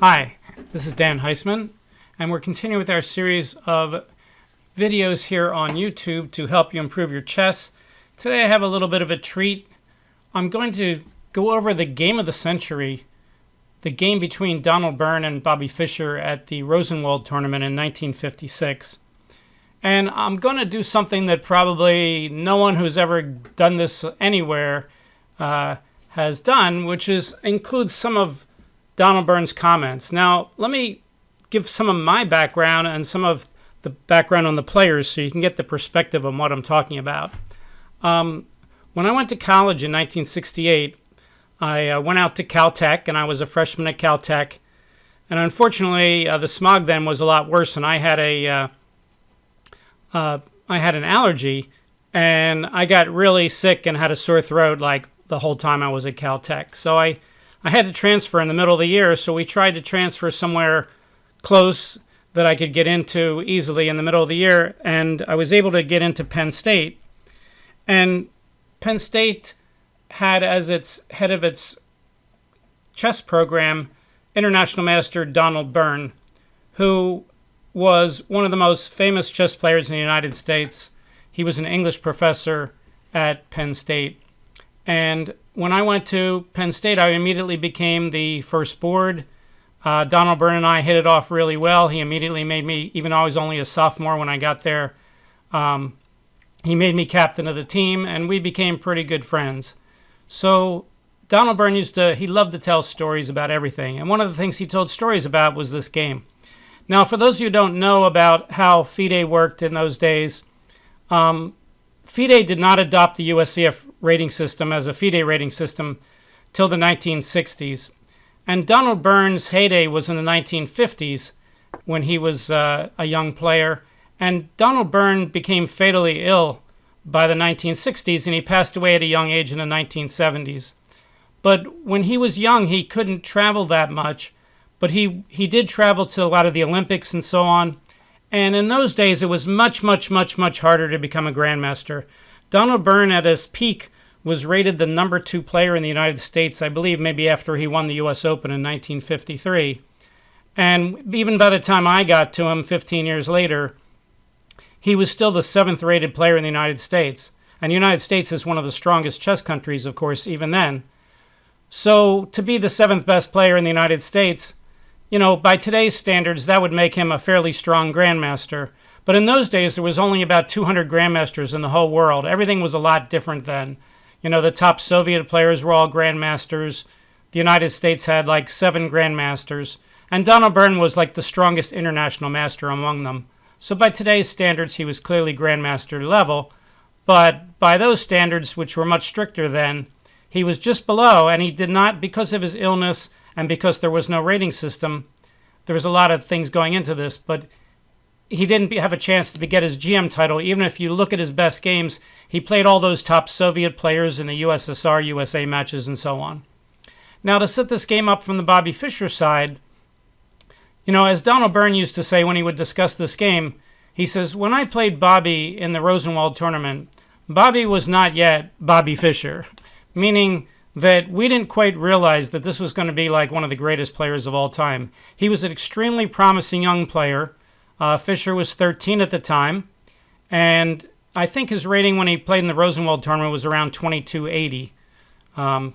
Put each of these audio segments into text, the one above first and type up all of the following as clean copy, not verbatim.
Hi, this is Dan Heisman, and we're continuing with our series of videos here on YouTube to help you improve your chess. Today I have a little bit of a treat. I'm going to go over the game of the century, the game between Donald Byrne and Bobby Fischer at the Rosenwald tournament in 1956. And I'm going to do something that probably no one who's ever done this anywhere has done, which is include some of Donald Byrne's comments. Now, let me give some of my background and some of the background on the players so you can get the perspective on what I'm talking about. When I went to college in 1968, I went out to Caltech, and I was a freshman at Caltech. And unfortunately, the smog then was a lot worse, and I had an allergy, and I got really sick and had a sore throat like the whole time I was at Caltech. So I had to transfer in the middle of the year, so we tried to transfer somewhere close that I could get into easily in the middle of the year, and I was able to get into Penn State. And Penn State had as its head of its chess program International Master Donald Byrne, who was one of the most famous chess players in the United States. He was an English professor at Penn State. And when I went to Penn State, I immediately became the first board. Donald Byrne and I hit it off really well. He immediately made me, even though I was only a sophomore when I got there, he made me captain of the team, and we became pretty good friends. So Donald Byrne he loved to tell stories about everything. And one of the things he told stories about was this game. Now, for those of you who don't know about how FIDE worked in those days, FIDE did not adopt the USCF rating system as a FIDE rating system till the 1960s. And Donald Byrne's heyday was in the 1950s when he was a young player. And Donald Byrne became fatally ill by the 1960s, and he passed away at a young age in the 1970s. But when he was young, he couldn't travel that much. But he did travel to a lot of the Olympics and so on. And in those days, it was much harder to become a grandmaster. Donald Byrne, at his peak, was rated the number 2 player in the United States, I believe maybe after he won the U.S. Open in 1953. And even by the time I got to him 15 years later, he was still the 7th rated player in the United States. And the United States is one of the strongest chess countries, of course, even then. So to be the 7th best player in the United States, you know, by today's standards, that would make him a fairly strong grandmaster. But in those days, there was only about 200 grandmasters in the whole world. Everything was a lot different then. You know, the top Soviet players were all grandmasters. The United States had like 7 grandmasters. And Donald Byrne was like the strongest international master among them. So by today's standards, he was clearly grandmaster level. But by those standards, which were much stricter then, he was just below, and he did not, because of his illness, and because there was no rating system, there was a lot of things going into this, but he didn't have a chance to get his GM title. Even if you look at his best games, he played all those top Soviet players in the USSR, USA matches, and so on. Now, to set this game up from the Bobby Fischer side, you know, as Donald Byrne used to say when he would discuss this game, he says, when I played Bobby in the Rosenwald tournament, Bobby was not yet Bobby Fischer, meaning that we didn't quite realize that this was going to be like one of the greatest players of all time. He was an extremely promising young player. Fischer was 13 at the time, and I think his rating when he played in the Rosenwald tournament was around 2280. And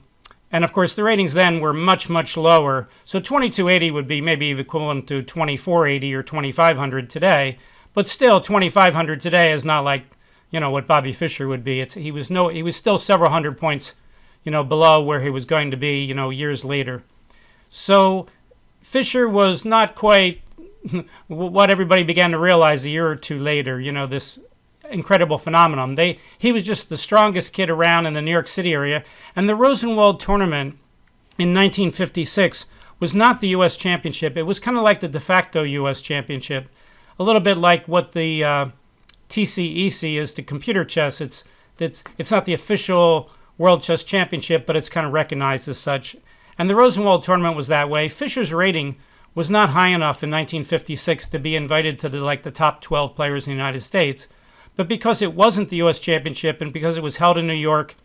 of course, the ratings then were much lower. So 2280 would be maybe equivalent to 2480 or 2500 today. But still, 2500 today is not like, you know, what Bobby Fischer would be. He was still several hundred points, you know, below where he was going to be, you know, years later. So Fischer was not quite what everybody began to realize a year or two later, you know, this incredible phenomenon. He was just the strongest kid around in the New York City area. And the Rosenwald tournament in 1956 was not the U.S. Championship. It was kind of like the de facto U.S. Championship, a little bit like what the TCEC is to computer chess. It's not the official World Chess Championship, but it's kind of recognized as such. And the Rosenwald tournament was that way. Fischer's rating was not high enough in 1956 to be invited to the top 12 players in the United States. But because it wasn't the U.S. Championship and because it was held in New York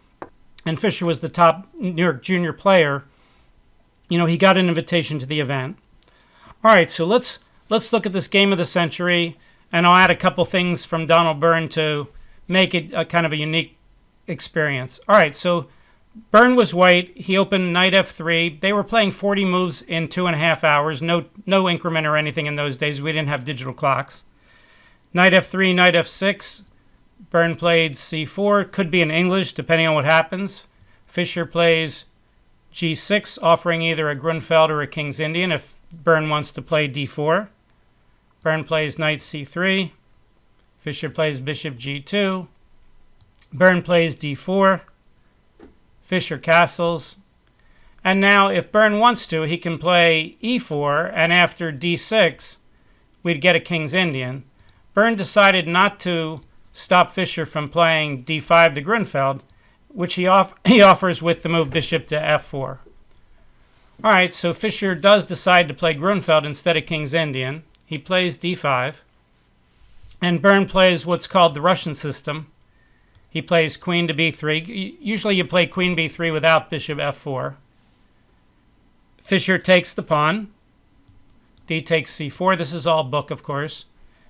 and Fischer was the top New York junior player, you know, he got an invitation to the event. All right, so let's look at this game of the century, and I'll add a couple things from Donald Byrne to make it a kind of a unique experience. All right, so Byrne was white. He opened knight f3. They were playing 40 moves in 2.5 hours. No increment or anything in those days. We didn't have digital clocks. Knight f3, knight f6. Byrne played c4. Could be in English, depending on what happens. Fischer plays g6, offering either a Grunfeld or a King's Indian if Byrne wants to play d4. Byrne plays knight c3. Fischer plays bishop g2. Byrne plays d4. Fischer castles. And now if Byrne wants to, he can play e4, and after d6, we'd get a King's Indian. Byrne decided not to stop Fischer from playing d5 to Grunfeld, which he offers with the move bishop to f4. All right, so Fischer does decide to play Grunfeld instead of King's Indian. He plays d5. And Byrne plays what's called the Russian system. He plays queen to b3. Usually you play queen b3 without bishop f4. Fischer takes the pawn. D takes c4. This is all book, of course.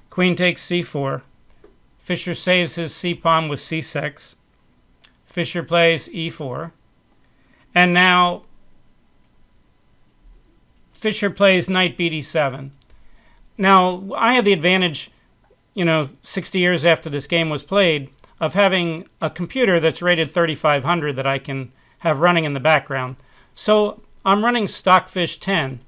Queen takes c4. Fischer saves his c-pawn with c6. Fischer plays e4. And now Fischer plays knight bd7. Now, I have the advantage, 60 years after this game was played, of having a computer that's rated 3500 that I can have running in the background. So I'm running Stockfish 10,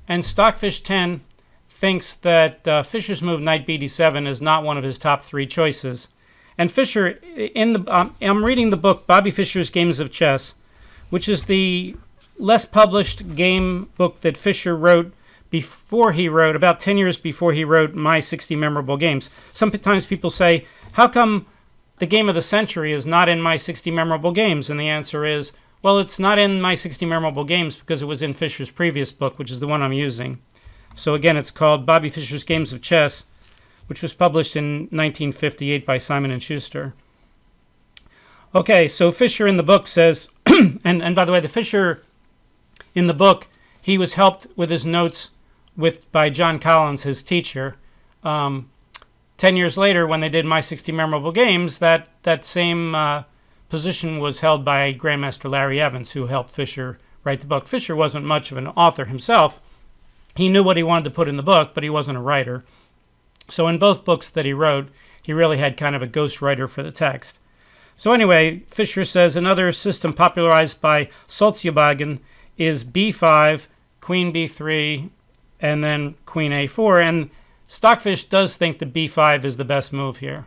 and Stockfish 10 thinks that Fischer's move knight bd7 is not one of his top 3 choices. And Fischer, I'm reading the book Bobby Fischer's Games of Chess, which is the less published game book that Fischer wrote before he wrote, about 10 years before he wrote My 60 Memorable Games. Sometimes people say, how come the game of the century is not in My 60 Memorable Games? And the answer is, well, it's not in My 60 Memorable Games because it was in Fischer's previous book, which is the one I'm using. So again, it's called Bobby Fischer's Games of Chess, which was published in 1958 by Simon & Schuster. Okay, so Fischer in the book says, and by the way, the Fischer in the book, he was helped with his notes by John Collins, his teacher. 10 years later, when they did My 60 Memorable Games, that same position was held by Grandmaster Larry Evans, who helped Fischer write the book. Fischer wasn't much of an author himself. He knew what he wanted to put in the book, but he wasn't a writer. So in both books that he wrote, he really had kind of a ghostwriter for the text. So anyway, Fischer says another system popularized by Solzhenitsyn is b5, queen b3, and then queen a4. And Stockfish does think that b5 is the best move here.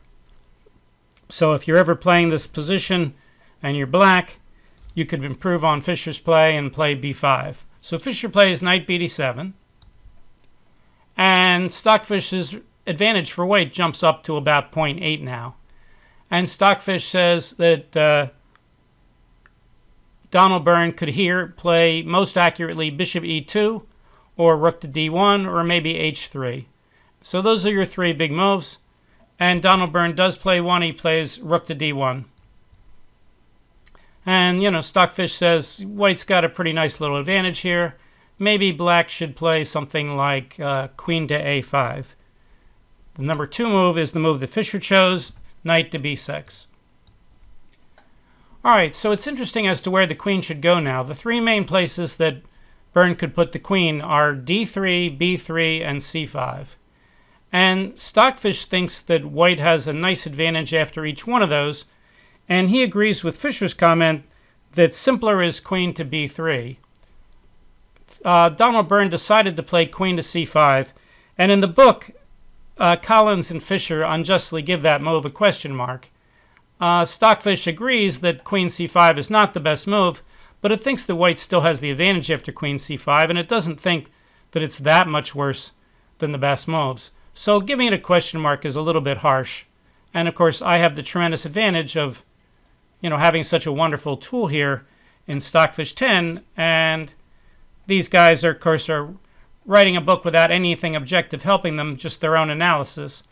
So if you're ever playing this position and you're black, you could improve on Fischer's play and play b5. So Fischer plays knight bd7. And Stockfish's advantage for white jumps up to about 0.8 now. And Stockfish says that Donald Byrne could here play most accurately bishop e2 or rook to d1 or maybe h3. So those are your 3 big moves. And Donald Byrne does play one. He plays rook to d1. And, Stockfish says white's got a pretty nice little advantage here. Maybe black should play something like queen to a5. The number 2 move is the move that Fischer chose, knight to b6. All right, so it's interesting as to where the queen should go now. The 3 main places that Byrne could put the queen are d3, b3, and c5. And Stockfish thinks that white has a nice advantage after each one of those, and he agrees with Fischer's comment that simpler is queen to b3. Donald Byrne decided to play queen to c5, and in the book, Collins and Fischer unjustly give that move a question mark. Stockfish agrees that queen c5 is not the best move, but it thinks that white still has the advantage after queen c5, and it doesn't think that it's that much worse than the best moves. So giving it a question mark is a little bit harsh. And of course, I have the tremendous advantage of, having such a wonderful tool here in Stockfish 10, and these guys are, of course, are writing a book without anything objective helping them, just their own analysis.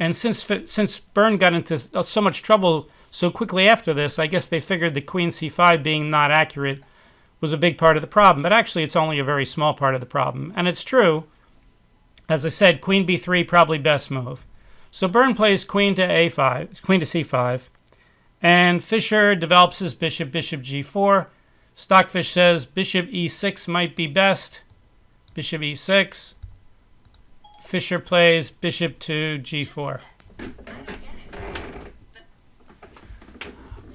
And since Byrne got into so much trouble so quickly after this, I guess they figured that queen c5 being not accurate was a big part of the problem. But actually, it's only a very small part of the problem. And it's true As I said, queen b3, probably best move. So Byrne plays queen to a5, queen to c5, and Fischer develops his bishop, bishop g4. Stockfish says bishop e6 might be best. Bishop e6. Fischer plays bishop to g4.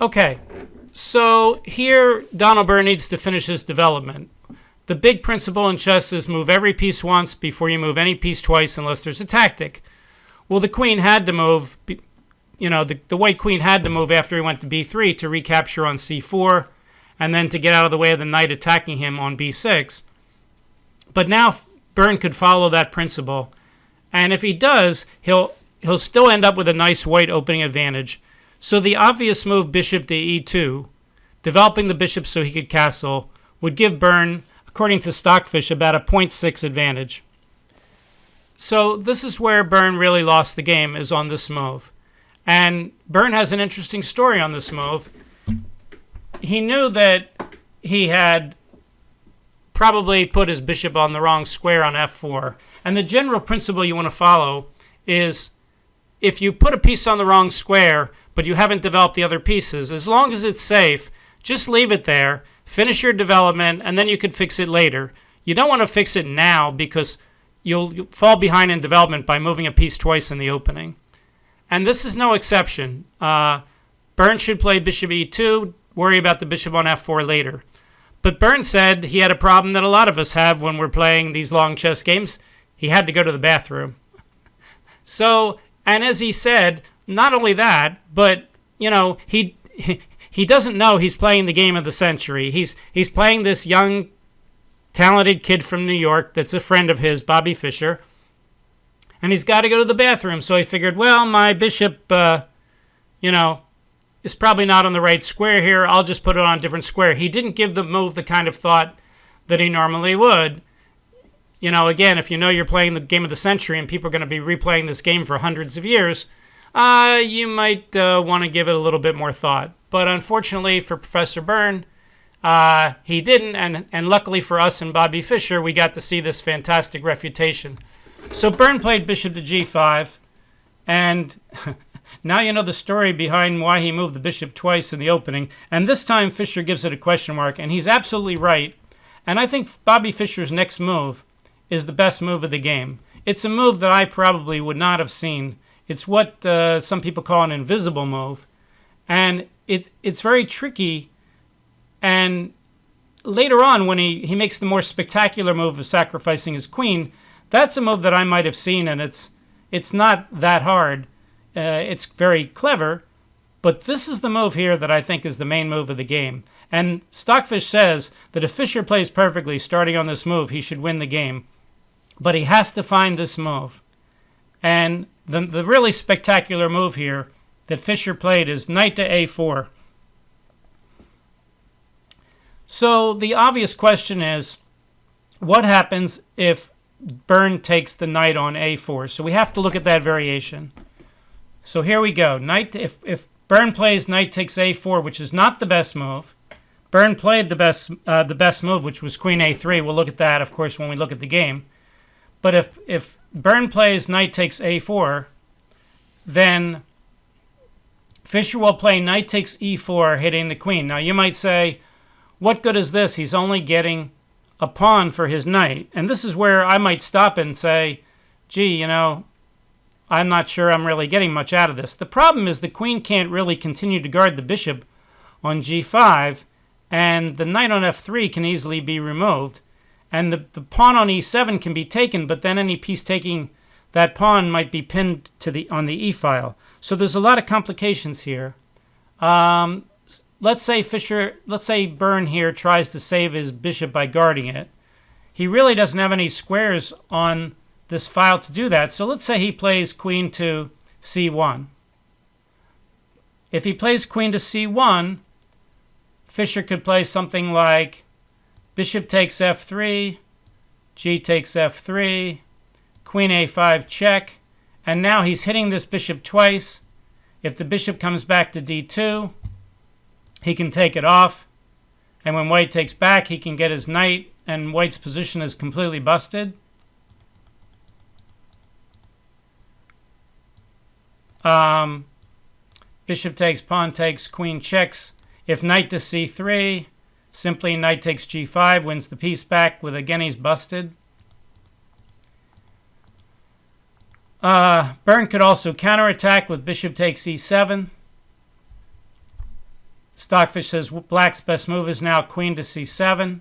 Okay, so here Donald Byrne needs to finish his development. The big principle in chess is move every piece once before you move any piece twice unless there's a tactic. Well, the queen had to move, the white queen had to move after he went to b3 to recapture on c4 and then to get out of the way of the knight attacking him on b6. But now Byrne could follow that principle. And if he does, he'll still end up with a nice white opening advantage. So the obvious move, bishop to e2, developing the bishop so he could castle, would give Byrne, according to Stockfish, about a 0.6 advantage. So this is where Byrne really lost the game, is on this move. And Byrne has an interesting story on this move. He knew that he had probably put his bishop on the wrong square on f4. And the general principle you want to follow is if you put a piece on the wrong square, but you haven't developed the other pieces, as long as it's safe, just leave it there, finish your development, and then you can fix it later. You don't want to fix it now because you'll fall behind in development by moving a piece twice in the opening. And this is no exception. Byrne should play bishop e2, worry about the bishop on f4 later. But Byrne said he had a problem that a lot of us have when we're playing these long chess games. He had to go to the bathroom. So, and as he said, not only that, but, he doesn't know he's playing the game of the century. He's playing this young, talented kid from New York that's a friend of his, Bobby Fischer. And he's got to go to the bathroom. So he figured, well, my bishop, is probably not on the right square here. I'll just put it on a different square. He didn't give the move the kind of thought that he normally would. Again, if you know you're playing the game of the century and people are going to be replaying this game for hundreds of years, you might want to give it a little bit more thought. But unfortunately for Professor Byrne, he didn't, and luckily for us and Bobby Fischer, we got to see this fantastic refutation. So Byrne played bishop to g5, and now you know the story behind why he moved the bishop twice in the opening, and this time Fischer gives it a question mark, and he's absolutely right. And I think Bobby Fischer's next move is the best move of the game. It's a move that I probably would not have seen. It's what some people call an invisible move, and it's very tricky. And later on, when he makes the more spectacular move of sacrificing his queen, that's a move that I might have seen, and it's not that hard. It's very clever, but this is the move here that I think is the main move of the game. And Stockfish says that if Fischer plays perfectly starting on this move, he should win the game. But he has to find this move. And the really spectacular move here that Fischer played is knight to a4. So the obvious question is, what happens if Byrne takes the knight on a4? So we have to look at that variation. So here we go. If Byrne plays knight takes a4, which is not the best move, Byrne played the best move, which was queen a3. We'll look at that, of course, when we look at the game. But if Byrne plays knight takes a4, then Fischer will play knight takes e4, hitting the queen. Now you might say, what good is this? He's only getting a pawn for his knight. And this is where I might stop and say, gee, I'm not sure I'm really getting much out of this. The problem is the queen can't really continue to guard the bishop on g5, and the knight on f3 can easily be removed. And the pawn on e7 can be taken, but then any piece taking that pawn might be pinned on the e-file. So there's a lot of complications here. Let's say Byrne here tries to save his bishop by guarding it. He really doesn't have any squares on this file to do that. So let's say he plays queen to c1. If he plays queen to c1, Fischer could play something like bishop takes f3, g takes f3, queen a5 check, and now he's hitting this bishop twice. If the bishop comes back to d2, he can take it off, and when white takes back, he can get his knight, and white's position is completely busted. Bishop takes, pawn takes, queen checks. If knight to c3, simply knight takes g5, wins the piece back with, again, he's busted. Byrne could also counterattack with bishop takes e7. Stockfish says black's best move is now queen to c7.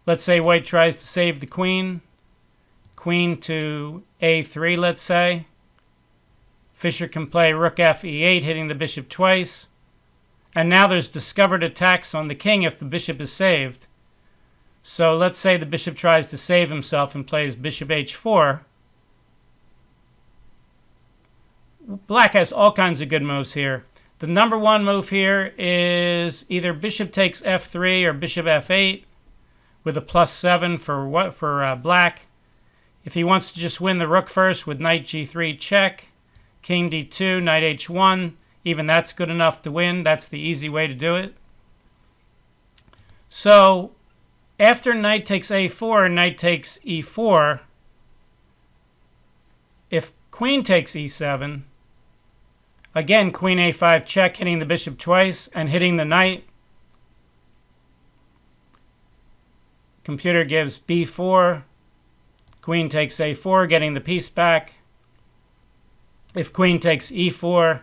Let's say white tries to save the queen. Queen to a3, let's say. Fischer can play rook f e8, hitting the bishop twice. And now there's discovered attacks on the king if the bishop is saved. So let's say the bishop tries to save himself and plays bishop h4. Black has all kinds of good moves here. The number one move here is either bishop takes f3 or bishop f8 with a +7 for black. If he wants to just win the rook first with knight g3 check, king d2, knight h1, even that's good enough to win. That's the easy way to do it. So after knight takes a4 and knight takes e4, if queen takes e7, again, queen a5 check, hitting the bishop twice and hitting the knight. Computer gives b4, queen takes a4, getting the piece back. If queen takes e4,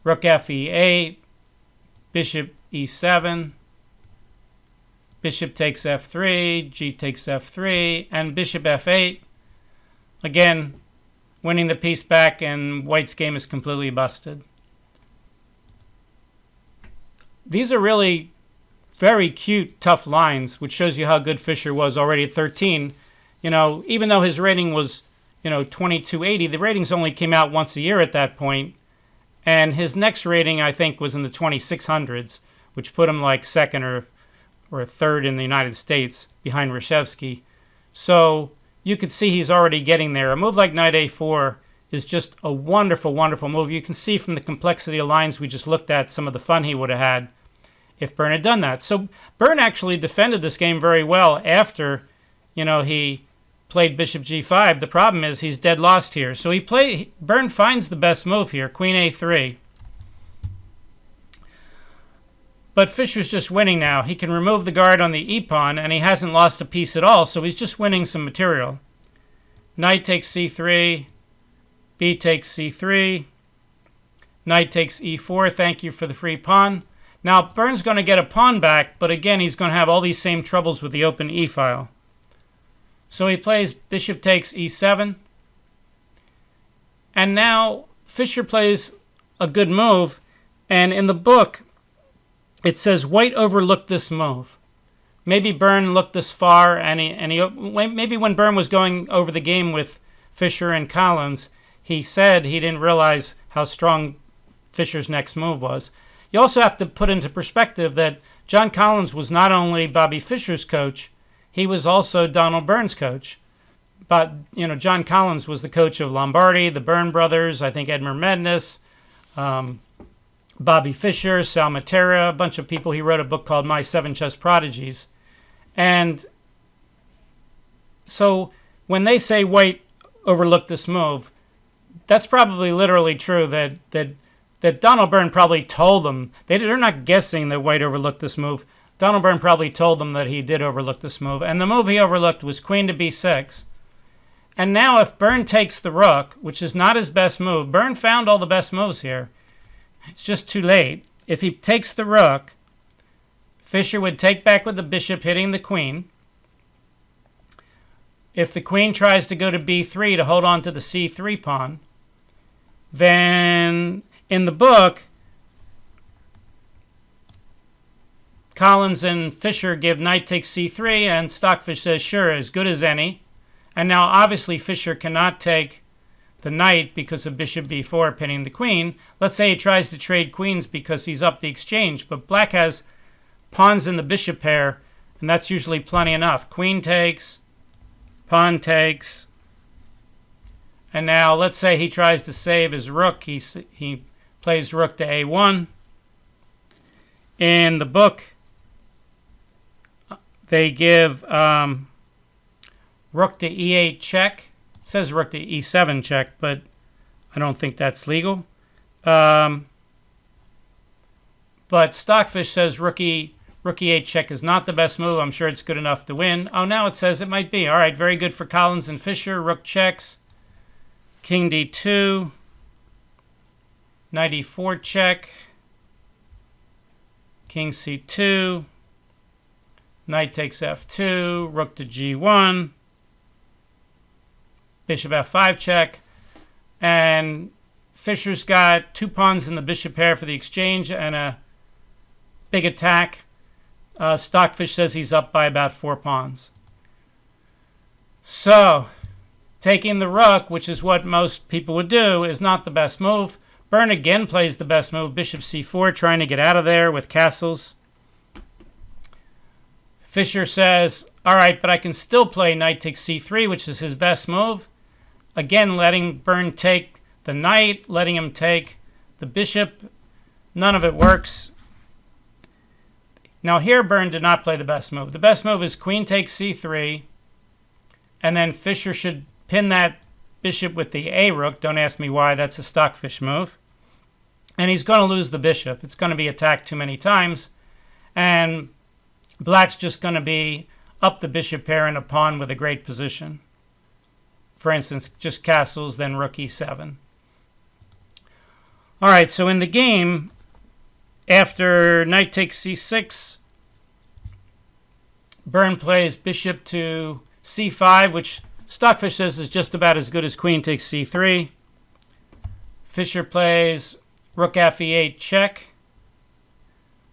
rook f e8, bishop e7, bishop takes f3, g takes f3, and bishop f8. Again, winning the piece back, and white's game is completely busted. These are really very cute, tough lines, which shows you how good Fischer was already at 13. You know, even though his rating was, 2280, the ratings only came out once a year at that point. And his next rating, I think, was in the 2600s, which put him like second or third in the United States behind Reshevsky. So you could see he's already getting there. A move like knight a4 is just a wonderful, wonderful move. You can see from the complexity of lines we just looked at some of the fun he would have had if Byrne had done that. So Byrne actually defended this game very well after, he played bishop g5. The problem is he's dead lost here. So Byrne finds the best move here, queen a3. But Fischer's just winning now. He can remove the guard on the e-pawn, and he hasn't lost a piece at all, so he's just winning some material. Knight takes c3, b takes c3, knight takes e4, thank you for the free pawn. Now, Byrne's going to get a pawn back, but again, he's going to have all these same troubles with the open e-file. So he plays bishop takes e7. And now Fischer plays a good move, and in the book, it says white overlooked this move. Maybe Byrne looked this far, and maybe when Byrne was going over the game with Fischer and Collins, he said he didn't realize how strong Fischer's next move was. You also have to put into perspective that John Collins was not only Bobby Fischer's coach, he was also Donald Byrne's coach. But, John Collins was the coach of Lombardi, the Byrne brothers, I think Edmund Mednes, Bobby Fischer, Sal Matera, a bunch of people. He wrote a book called My Seven Chess Prodigies. And so when they say white overlooked this move, that's probably literally true, that Donald Byrne probably told them. They're not guessing that white overlooked this move. Donald Byrne probably told them that he did overlook this move. And the move he overlooked was queen to b6. And now if Byrne takes the rook, which is not his best move, Byrne found all the best moves here. It's just too late. If he takes the rook, Fischer would take back with the bishop hitting the queen. If the queen tries to go to b3 to hold on to the c3 pawn, then in the book, Collins and Fischer give knight takes c3, and Stockfish says, sure, as good as any. And now, obviously, Fischer cannot take the knight because of bishop b4 pinning the queen. Let's say he tries to trade queens because he's up the exchange, but black has pawns in the bishop pair, and that's usually plenty enough. Queen takes, pawn takes, and now let's say he tries to save his rook. He plays rook to a1. In the book, they give rook to e8 check. says rook to e7 check, but I don't think that's legal. But Stockfish says rook e8 check is not the best move. I'm sure it's good enough to win. Oh, now it says it might be. All right, very good for Collins and Fischer. Rook checks. King d2. Knight e4 check. King c2. Knight takes f2. Rook to g1. Bishop f5 check. And Fischer's got 2 pawns in the bishop pair for the exchange and a big attack. Stockfish says he's up by about 4 pawns. So, taking the rook, which is what most people would do, is not the best move. Byrne again plays the best move, bishop c4, trying to get out of there with castles. Fischer says, all right, but I can still play knight takes c3, which is his best move. Again, letting Byrne take the knight, letting him take the bishop. None of it works. Now here, Byrne did not play the best move. The best move is queen takes c3, and then Fischer should pin that bishop with the a rook. Don't ask me why. That's a Stockfish move. And he's going to lose the bishop. It's going to be attacked too many times. And black's just going to be up the bishop pair and a pawn with a great position. For instance, just castles, then rook e7. All right, so in the game, after knight takes c6, Byrne plays bishop to c5, which Stockfish says is just about as good as queen takes c3. Fischer plays rook fe8 check.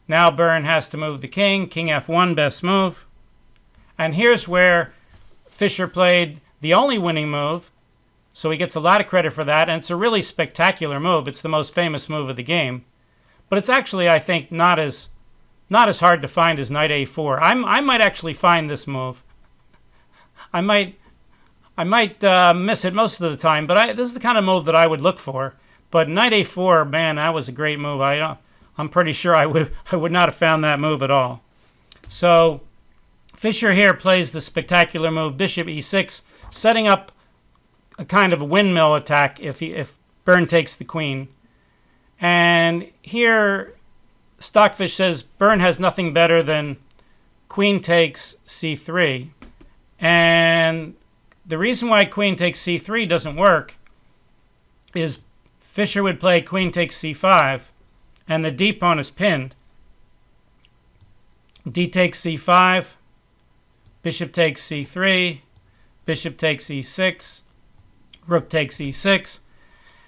Now Byrne has to move the king. King f1, best move. And here's where Fischer played the only winning move, so he gets a lot of credit for that, and it's a really spectacular move. It's the most famous move of the game. But it's actually, I think, not as hard to find as knight a4. I might actually find this move. I might miss it most of the time, but this is the kind of move that I would look for. But knight a4, man, that was a great move. I'm pretty sure I would not have found that move at all. So Fischer here plays the spectacular move bishop e6, setting up a kind of a windmill attack if Byrne takes the queen. And here Stockfish says Byrne has nothing better than queen takes c3. And the reason why queen takes c3 doesn't work is Fischer would play queen takes c5, and the d pawn is pinned. D takes c5, bishop takes c3, bishop takes e6, rook takes e6,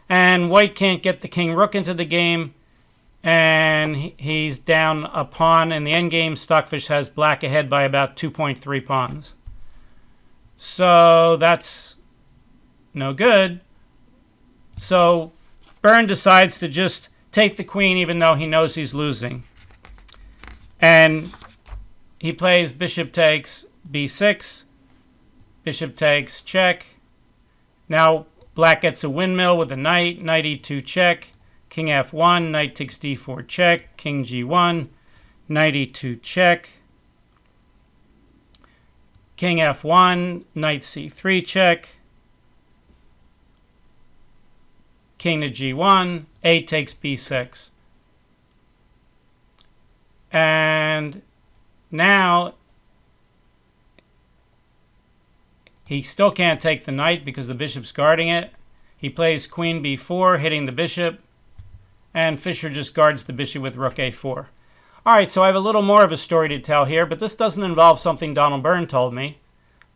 and white can't get the king rook into the game, and he's down a pawn in the endgame. Stockfish has black ahead by about 2.3 pawns. So that's no good. So Byrne decides to just take the queen even though he knows he's losing. And he plays bishop takes b6, bishop takes check. Now black gets a windmill with a knight, knight e2 check, king f1, knight takes d4 check, king g1, knight e2 check, king f1, knight c3 check, king to g1, a takes b6. And now he still can't take the knight because the bishop's guarding it. He plays queen b4, hitting the bishop, and Fischer just guards the bishop with rook a4. All right, so I have a little more of a story to tell here, but this doesn't involve something Donald Byrne told me.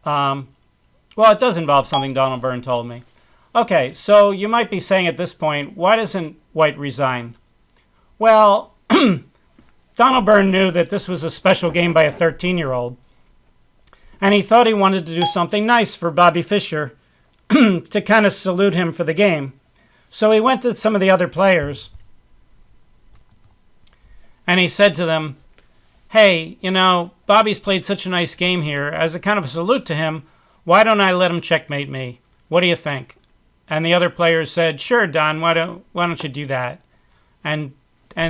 Well, it does involve something Donald Byrne told me. Okay, so you might be saying at this point, why doesn't white resign? Well, Donald Byrne knew that this was a special game by a 13-year-old, and he thought he wanted to do something nice for Bobby Fischer to kind of salute him for the game. So he went to some of the other players, and he said to them, hey, you know, Bobby's played such a nice game here. As a kind of a salute to him, why don't I let him checkmate me? What do you think? And the other players said, sure, Don, why don't you do that? And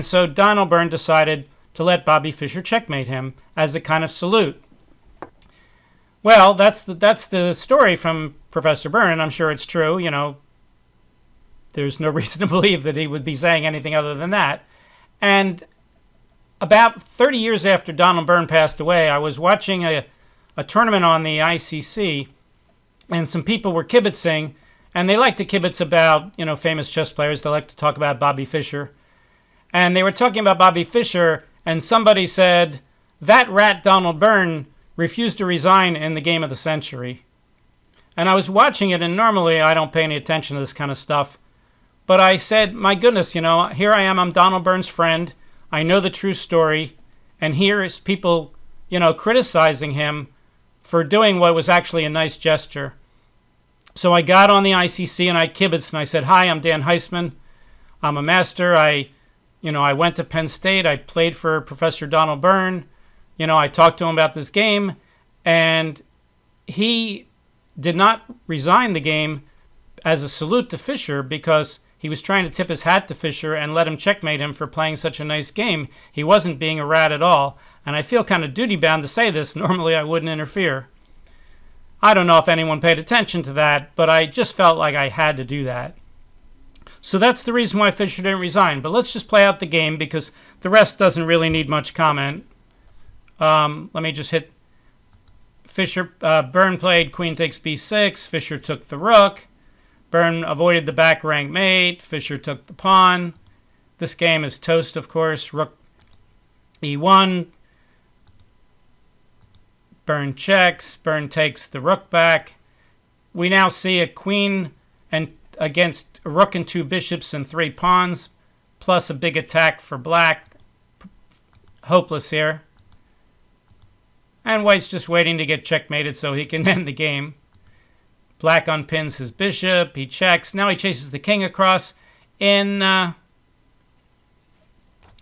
so Donald Byrne decided to let Bobby Fischer checkmate him as a kind of salute. Well, that's the story from Professor Byrne, and I'm sure it's true. You know, there's no reason to believe that he would be saying anything other than that. And about 30 years after Donald Byrne passed away, I was watching a tournament on the ICC, and some people were kibitzing, and they like to kibitz about, you know, famous chess players. They like to talk about Bobby Fischer. And they were talking about Bobby Fischer, and somebody said, that rat Donald Byrne refused to resign in the game of the century. And I was watching it, and normally I don't pay any attention to this kind of stuff. But I said, my goodness, you know, here I am, I'm Donald Byrne's friend. I know the true story. And here is people, you know, criticizing him for doing what was actually a nice gesture. So I got on the ICC and I kibitzed and I said, hi, I'm Dan Heisman. I'm a master. I went to Penn State. I played for Professor Donald Byrne. You know, I talked to him about this game, and he did not resign the game as a salute to Fischer because he was trying to tip his hat to Fischer and let him checkmate him for playing such a nice game. He wasn't being a rat at all, and I feel kind of duty-bound to say this. Normally I wouldn't interfere. I don't know if anyone paid attention to that, but I just felt like I had to do that. So that's the reason why Fischer didn't resign. But let's just play out the game because the rest doesn't really need much comment. Let me just hit Fischer. Byrne played queen takes b6. Fischer took the rook. Byrne avoided the back rank mate. Fischer took the pawn. This game is toast, of course. Rook e1. Byrne checks. Byrne takes the rook back. We now see a queen and against a rook and two bishops and three pawns, plus a big attack for black. Hopeless here. And white's just waiting to get checkmated so he can end the game. Black unpins his bishop. He checks. Now he chases the king across. In the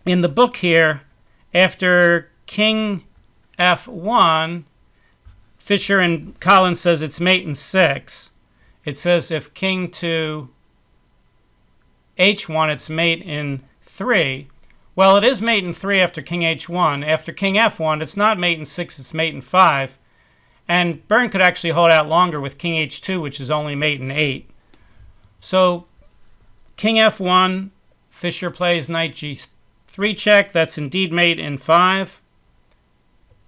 book here, after king f1, Fischer and Collins says it's mate in 6. It says if king to h1, it's mate in 3. Well, it is mate in 3 after king h1. After king f1, it's not mate in 6, it's mate in 5. And Byrne could actually hold out longer with king h2, which is only mate in 8. So king f1, Fischer plays knight g3 check. That's indeed mate in 5.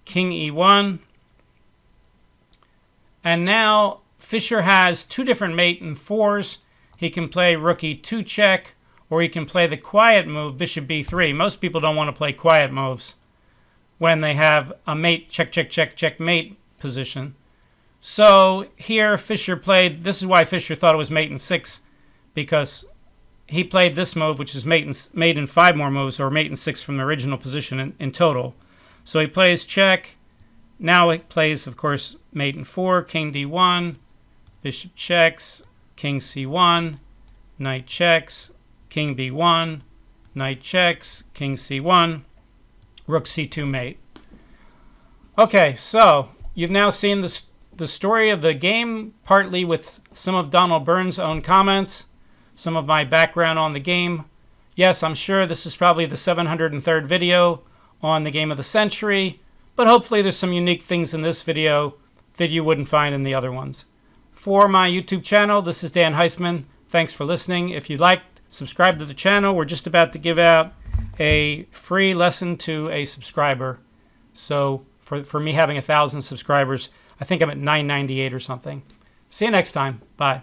King e1. And now Fischer has two different mate in 4s. He can play rook e2 check, or he can play the quiet move, bishop b3. Most people don't want to play quiet moves when they have a mate check, check, check, checkmate position. So here Fischer played, this is why Fischer thought it was mate in 6, because he played this move, which is mate in 5 more moves, or mate in 6 from the original position in total. So he plays check. Now he plays, of course, mate in 4, king d1, bishop checks, king c1, knight checks, king b1, knight checks, king c1, rook c2 mate. Okay, so you've now seen the story of the game, partly with some of Donald Byrne's own comments, some of my background on the game. Yes, I'm sure this is probably the 703rd video on the game of the century, but hopefully there's some unique things in this video that you wouldn't find in the other ones. For my YouTube channel, this is Dan Heisman. Thanks for listening. If you liked, subscribe to the channel. We're just about to give out a free lesson to a subscriber. So for me having 1,000 subscribers, I think I'm at 998 or something. See you next time. Bye.